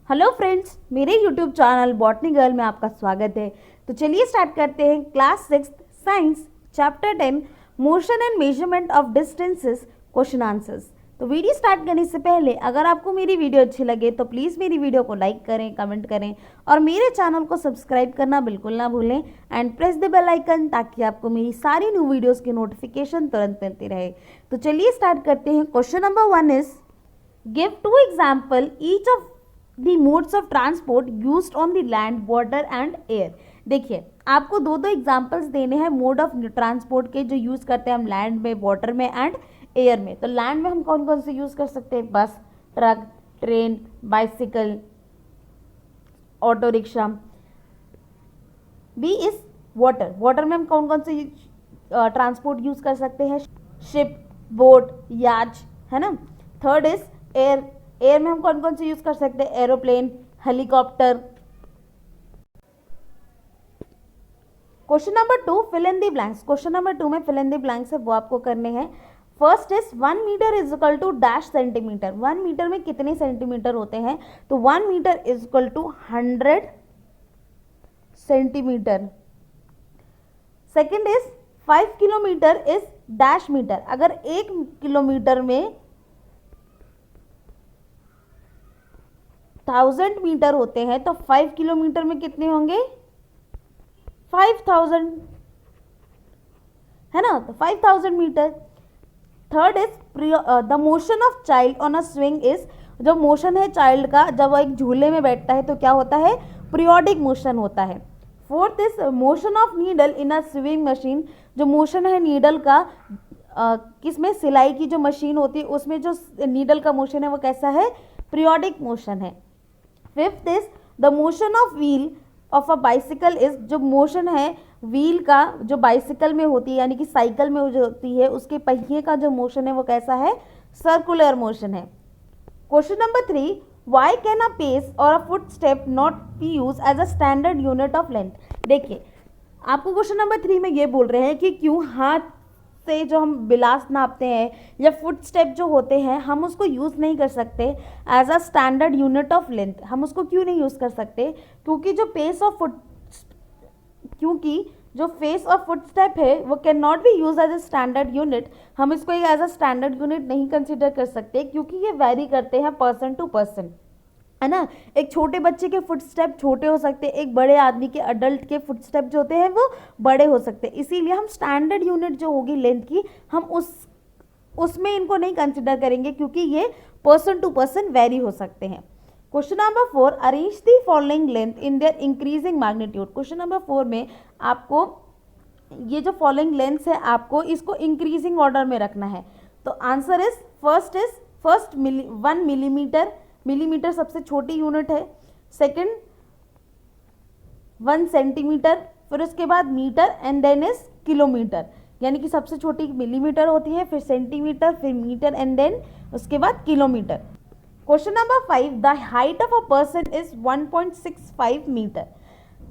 Hello friends, मेरे YouTube channel botany girl में आपका स्वागत है। तो चलिए स्टार्ट करते हैं class 6 science chapter 10 motion and measurement of distances question answers. तो वीडियो स्टार्ट करने से पहले अगर आपको मेरी वीडियो अच्छी लगे तो प्लीज़ मेरी वीडियो को लाइक करें, कमेंट करें और मेरे चैनल को सब्सक्राइब करना बिल्कुल ना भूलें and press the bell icon ताकि आपको मेरी सारी न्यू वीडियोज़ की नोटिफिकेशन तुरंत मिलती रहे। तो चलिए स्टार्ट करते हैं। Question number 1 is give 2 example each of the modes of transport used on the land, water and air. देखिए, आपको दो एग्जांपल्स देने हैं मोड ऑफ ट्रांसपोर्ट के जो यूज़ करते हैं हम लैंड में, वाटर में एंड एयर में। तो लैंड में हम कौन कौन से यूज़ कर सकते हैं? Bus, truck, train, bicycle, auto rickshaw. B is water, water में हम कौन कौन से ट्रांसपोर्ट यूज़ कर सकते हैं? शिप, बोट, याच, है ना। थर्ड इज एयर, एयर में हम कौन कौन से यूज कर सकते हैं? Aeroplane, helicopter. Question number 2 fill in the blanks. Question number 2 में फिल इन द ब्लैंक्स है वो आपको करने हैं। First is 1 metre is equal to dash centimetre. 1 metre में कितने सेंटीमीटर होते हैं? तो 1 metre is equal to 100 centimetre. Second is 5 kilometre is dash metre. अगर 1 किलोमीटर में 1000 मीटर होते हैं तो 5 किलोमीटर में कितने होंगे? 5000, है ना। तो 5000 metre. Third is the motion of child on a swing is, जो मोशन है चाइल्ड का जब वो एक झूले में बैठता है तो क्या होता है? पीरियोडिक मोशन होता है। Fourth is motion of needle in a swing machine, जो मोशन है नीडल का किसमें? सिलाई की जो मशीन होती है उसमें जो नीडल का मोशन है वो कैसा है? पीरियोडिक मोशन है। Fifth is the motion of wheel of a bicycle is, जो मोशन है व्हील का जो बाइसिकल में होती है यानी कि साइकिल में जो होती है उसके पहिए का जो मोशन है वो कैसा है? सर्कुलर मोशन है। Question number 3 why can a pace और a foot step not be use as a standard unit of length. देखिए, आपको क्वेश्चन नंबर 3 में ये बोल रहे हैं कि क्यों हाथ से जो हम बिलास नापते हैं या फुट स्टेप जो होते हैं हम उसको यूज़ नहीं कर सकते as a standard unit of length. हम उसको क्यों नहीं यूज़ कर सकते? क्योंकि जो फेस ऑफ फुट स्टेप है वो can not be use as a standard unit. हम इसको एज अ स्टैंडर्ड यूनिट नहीं कंसिडर कर सकते क्योंकि ये वेरी करते हैं पर्सन टू पर्सन, है ना। एक छोटे बच्चे के फुट स्टेप छोटे हो सकते हैं, एक बड़े आदमी के अडल्ट के फुट स्टेप जो होते हैं वो बड़े हो सकते हैं। इसीलिए हम स्टैंडर्ड यूनिट जो होगी लेंथ की हम उसमें इनको नहीं कंसिडर करेंगे क्योंकि ये पर्सन टू पर्सन वेरी हो सकते हैं। Question number 4 arrange the following length in their increasing magnitude. Question number 4 में आपको ये जो फॉलोइंग लेंथ्स है आपको इसको इंक्रीजिंग ऑर्डर में रखना है। तो answer is first 1 millimetre, millimetre सबसे छोटी यूनिट है। सेकंड 1 सेंटीमीटर, फिर उसके बाद metre and then is kilometre, यानी कि सबसे छोटी मिलीमीटर होती है, फिर सेंटीमीटर, फिर मीटर एंड देन उसके बाद kilometre. Question number 5 the height of a person is 1.65 metre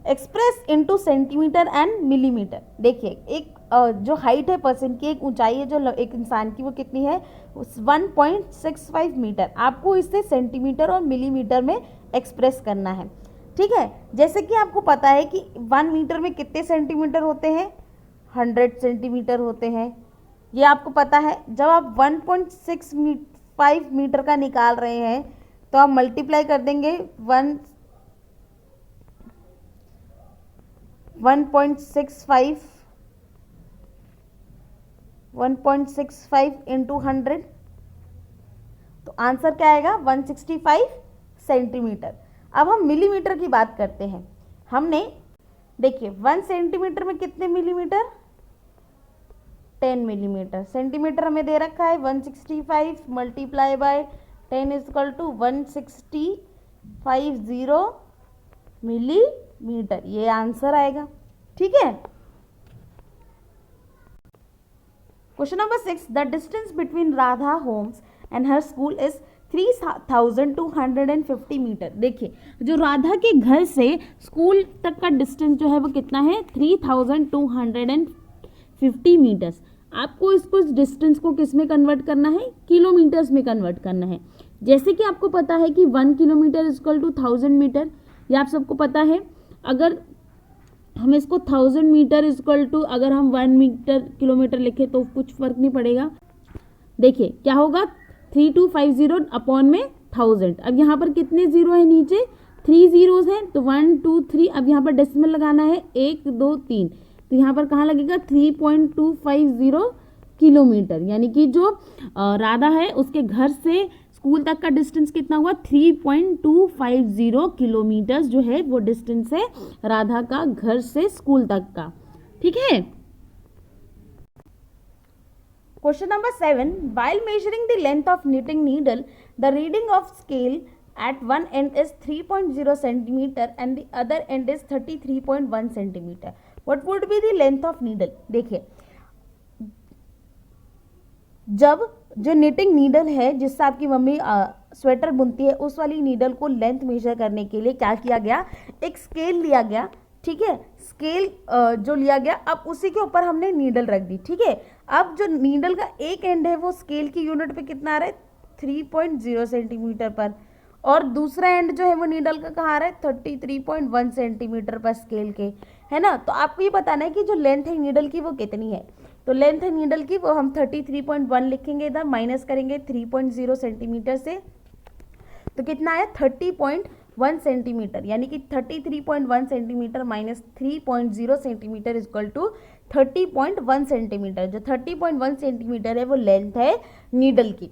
express into centimetre and millimetre. देखिए, एक जो हाइट है पर्सन की, एक ऊंचाई है जो एक इंसान की, वो कितनी है? 1.65 मीटर। आपको इसे सेंटीमीटर और मिलीमीटर में एक्सप्रेस करना है, ठीक है। जैसे कि आपको पता है कि 1 मीटर में कितने सेंटीमीटर होते हैं? 100 सेंटीमीटर होते हैं, ये आपको पता है। जब आप 1.65 मीटर का निकाल रहे हैं तो आप मल्टीप्लाई कर देंगे 1.65 इंटू 100, तो आंसर क्या आएगा? 165 सेंटीमीटर। अब हम मिलीमीटर की बात करते हैं। हमने देखिए 1 सेंटीमीटर में कितने मिलीमीटर? 10 मिलीमीटर। सेंटीमीटर हमें दे रखा है 165 multiply by 10 is equal to 1650 millimetre, ये आंसर आएगा, ठीक है। Question number 6 the distance between Radha homes and her school is 3250 metre. देखिए, जो राधा के घर से स्कूल तक का डिस्टेंस जो है वो कितना है? 3250 मीटर्स। आपको इसको डिस्टेंस को किस में कन्वर्ट करना है? किलोमीटर्स में कन्वर्ट करना है। जैसे कि आपको पता है कि 1 किलोमीटर इक्वल टू 1000 मीटर, ये आप सबको पता है। अगर हम इसको 1000 मीटर इक्वल टू अगर हम 1 मीटर किलोमीटर लिखे तो कुछ फर्क नहीं पड़ेगा। देखिए क्या होगा, 3250 अपॉन में 1000। अब यहाँ पर कितने जीरो है, नीचे 3 जीरोज हैं, तो 1 2 3। अब यहाँ पर डेसिमल लगाना है 1 2 3, तो यहाँ पर कहाँ लगेगा 3.250 किलोमीटर, यानी कि जो राधा है उसके घर से स्कूल तक का डिस्टेंस कितना हुआ, 3.250 किलोमीटर जो है वो डिस्टेंस है राधा का घर से स्कूल तक का। ठीक है। Question number 7, while measuring the length of knitting needle, the reading of scale at one end is 3.0 centimeter and the other end is 33.1 centimeter. What would be the length of needle? देखिए, जब जो knitting needle है जिससे आपकी mummy sweater बुनती है, उस वाली नीडल को लेंथ मेजर करने के लिए क्या किया गया, एक स्केल लिया गया। ठीक है, स्केल जो लिया गया, अब उसी के ऊपर हमने नीडल रख दी। ठीक है, अब जो नीडल का एक एंड है वो स्केल की यूनिट पे कितना आ रहा है, 3.0 सेंटीमीटर पर, और दूसरा एंड जो है वो नीडल का कहाँ आ रहा है, 33.1 सेंटीमीटर पर स्केल के, है ना। तो आपको ये बताना है कि जो लेंथ है नीडल की वो कितनी है। तो लेंथ है नीडल की वो हम 33.1 लिखेंगे, इधर माइनस करेंगे 3.0 सेंटीमीटर से, तो कितना है 30.1 सेंटीमीटर, यानी कि 33.1 centimetre minus 3.0 centimetre equal to 30.1 centimetre. जो 30.1 सेंटीमीटर है वो लेंथ है नीडल की।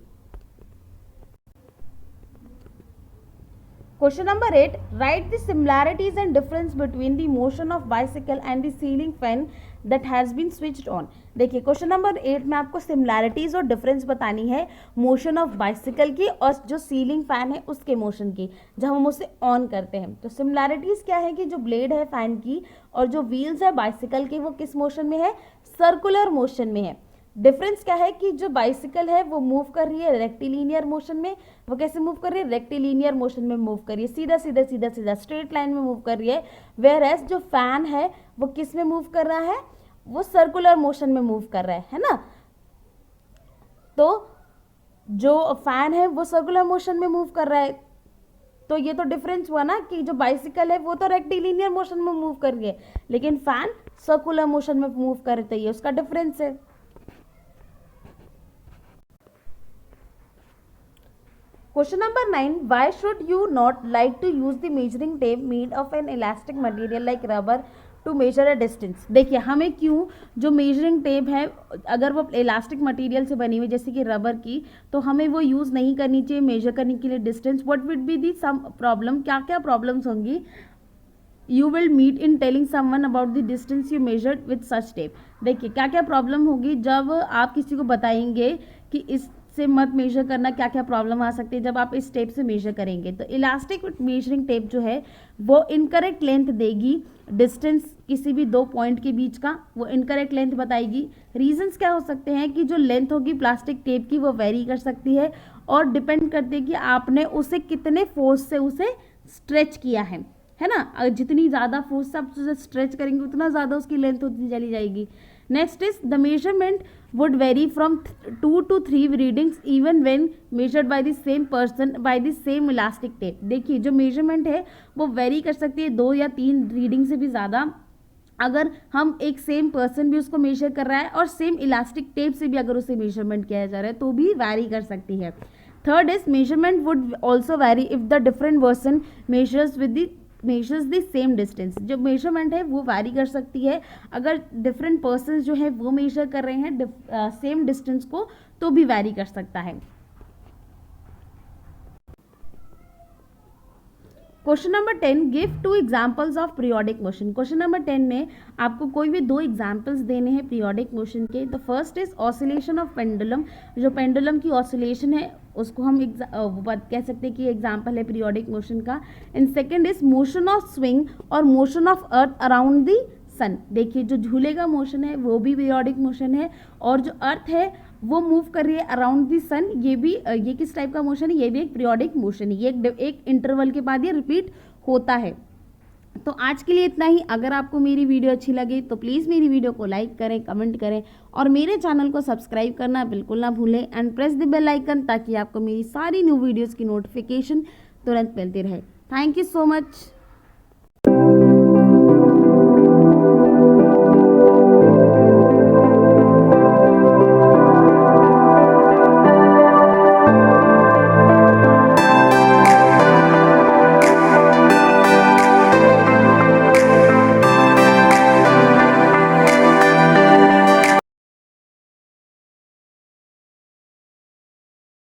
Question number 8, write the similarities and difference between the motion of bicycle and the ceiling fan that has been switched on. देखिए question number 8 में आपको similarities और difference बतानी है मोशन ऑफ बाइसिकल की और जो सीलिंग फैन है उसके मोशन की, जब हम उसे ऑन करते हैं। तो सिमिलैरिटीज क्या है कि जो ब्लेड है फैन की और जो व्हील्स है बाइसिकल की वो किस मोशन में है, सर्कुलर मोशन में है। डिफरेंस क्या है कि जो बाइसिकल है वो मूव कर रही है रेक्टिलिनियर मोशन में। वो कैसे मूव कर रही है, रेक्टिलिनियर मोशन में मूव कर रही है, सीधा सीधा सीधा सीधा स्ट्रेट लाइन में मूव कर रही है। वेयर एज जो फैन है वो किस में मूव कर रहा है, वो सर्कुलर मोशन में मूव कर रहा है ना। तो जो फैन है वो सर्कुलर मोशन में मूव कर रहा है, तो ये तो डिफरेंस हुआ ना कि जो बाइसिकल है वो तो रेक्टिलिनियर मोशन में मूव कर रही है लेकिन फैन सर्कुलर मोशन में मूव कर रही है, ये उसका डिफरेंस है। Question number 9, why should you not like to use the measuring tape made of an elastic material like rubber to measure a distance? देखिए हमें क्यों जो मेजरिंग टेप है अगर वो इलास्टिक मटेरियल से बनी हुई जैसे कि रबर की, तो हमें वो यूज़ नहीं करनी चाहिए मेजर करने के लिए distance. What would be the some problem, क्या क्या प्रॉब्लम्स होंगी you will meet in telling someone about the distance you measured with such tape. देखिए क्या क्या प्रॉब्लम होगी जब आप किसी को बताएंगे कि इस से मत मेजर करना, क्या क्या प्रॉब्लम आ सकती है जब आप इस टेप से मेजर करेंगे। तो इलास्टिक मेजरिंग टेप जो है वो इनकरेक्ट लेंथ देगी, डिस्टेंस किसी भी दो पॉइंट के बीच का वो इनकरेक्ट लेंथ बताएगी। रीजंस क्या हो सकते हैं कि जो लेंथ होगी प्लास्टिक टेप की वो वेरी कर सकती है और डिपेंड करती है कि आपने उसे कितने फोर्स से उसे स्ट्रेच किया है ना। अगर जितनी ज़्यादा फोर्स से आप उसे स्ट्रेच करेंगे उतना ज़्यादा उसकी लेंथ होती चली जाएगी। Next is the measurement would vary from 2 to 3 readings even when measured by the same person by the same elastic tape। देखिए जो मेजरमेंट है वो वेरी कर सकती है 2 या 3 रीडिंग से भी ज़्यादा, अगर हम एक सेम पर्सन भी उसको मेजर कर रहा है और सेम इलास्टिक टेप से भी अगर उसे मेजरमेंट किया जा रहा है तो भी वैरी कर सकती है। Third is measurement would also vary if the different person measures the same distance. जो मेजरमेंट है वो वैरी कर सकती है अगर डिफरेंट पर्सन जो है वो मेजर कर रहे हैं सेम डिस्टेंस को तो भी वैरी कर सकता है। Question number 10, give 2 examples of periodic motion. Question number 10 में आपको कोई भी 2 एग्जाम्पल्स देने हैं पीरियोडिक मोशन के। The first is oscillation of pendulum. जो पेंडुलम की ऑसिलेशन है उसको हम कह सकते हैं कि एग्जाम्पल है पीरियोडिक मोशन का। And second is motion of swing और motion of earth around the sun. देखिए जो झूले का मोशन है वो भी पीरियोडिक मोशन है और जो अर्थ है वो मूव कर रही है अराउंड दी सन, ये किस टाइप का मोशन है, ये भी एक पीरियोडिक मोशन है। ये एक इंटरवल के बाद ये रिपीट होता है। तो आज के लिए इतना ही। अगर आपको मेरी वीडियो अच्छी लगे तो प्लीज़ मेरी वीडियो को लाइक करें, कमेंट करें और मेरे चैनल को सब्सक्राइब करना बिल्कुल ना भूलें and press the bell icon, ताकि आपको मेरी सारी न्यू वीडियोज़ की नोटिफिकेशन तुरंत मिलती रहे। Thank you so much.